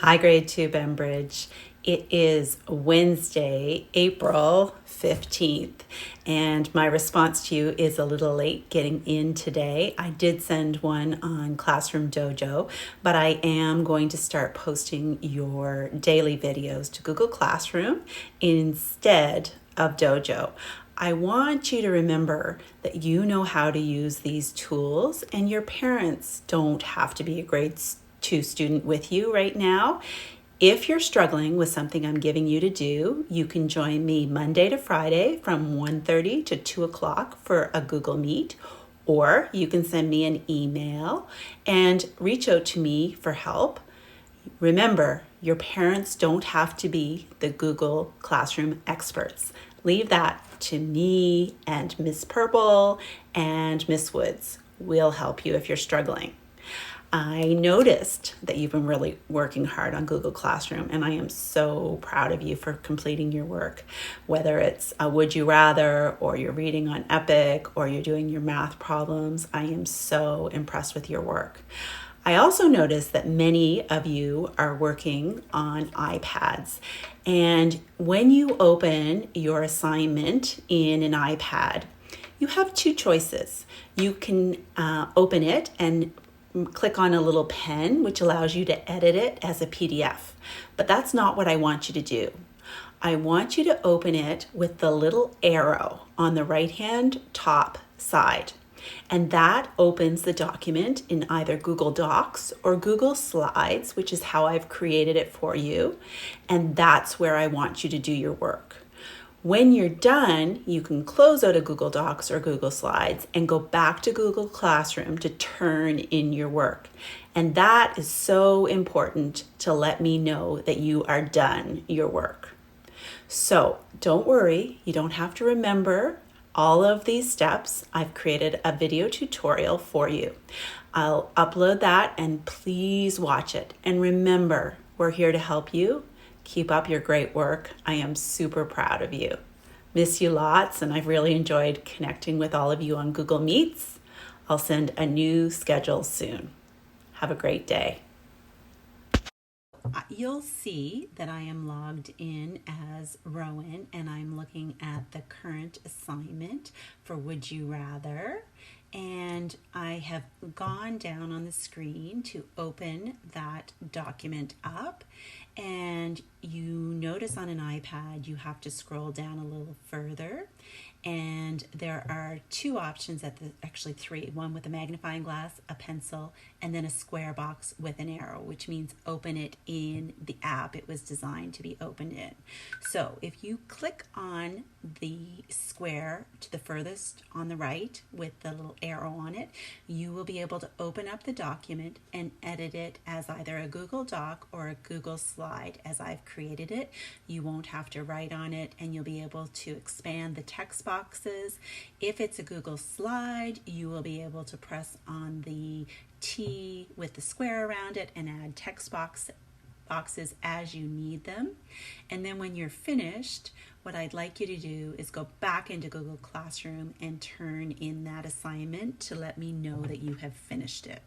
Hi, grade 2 Bembridge. It is Wednesday, April 15th, and my response to you is a little late getting in today. I did send one on Classroom Dojo, but I am going to start posting your daily videos to Google Classroom instead of Dojo. I want you to remember that you know how to use these tools, and your parents don't have to be a grade 2 student with you right now. If you're struggling with something I'm giving you to do, you can join me Monday to Friday from 1:30 to 2 o'clock for a Google Meet, or you can send me an email and reach out to me for help. Remember, your parents don't have to be the Google Classroom experts. Leave that to me and Miss Purple and Miss Woods. We'll help you if you're struggling. I noticed that you've been really working hard on Google Classroom, and I am so proud of you for completing your work. Whether it's a Would You Rather, or you're reading on Epic, or you're doing your math problems, I am so impressed with your work. I also noticed that many of you are working on iPads, and when you open your assignment in an iPad, you have two choices. You can open it and click on a little pen, which allows you to edit it as a PDF. But that's not what I want you to do. I want you to open it with the little arrow on the right-hand top side. And that opens the document in either Google Docs or Google Slides, which is how I've created it for you. And that's where I want you to do your work. When you're done, you can close out of Google Docs or Google Slides and go back to Google Classroom to turn in your work. And that is so important to let me know that you are done your work. So don't worry, you don't have to remember all of these steps. I've created a video tutorial for you. I'll upload that and please watch it. And remember, we're here to help you. Keep up your great work. I am super proud of you. Miss you lots, and I've really enjoyed connecting with all of you on Google Meets. I'll send a new schedule soon. Have a great day. You'll see that I am logged in as Rowan, and I'm looking at the current assignment for Would You Rather. And I have gone down on the screen to open that document up. And you notice on an iPad, you have to scroll down a little further. And there are two options actually three, one with a magnifying glass, a pencil, and then a square box with an arrow, which means open it in the app it was designed to be opened in. So if you click on the square to the furthest on the right with the little arrow on it, you will be able to open up the document and edit it as either a Google Doc or a Google Slide as I've created it. You won't have to write on it, and you'll be able to expand the text boxes. If it's a Google Slide, you will be able to press on the T with the square around it and add text boxes as you need them. And then when you're finished, what I'd like you to do is go back into Google Classroom and turn in that assignment to let me know that you have finished it.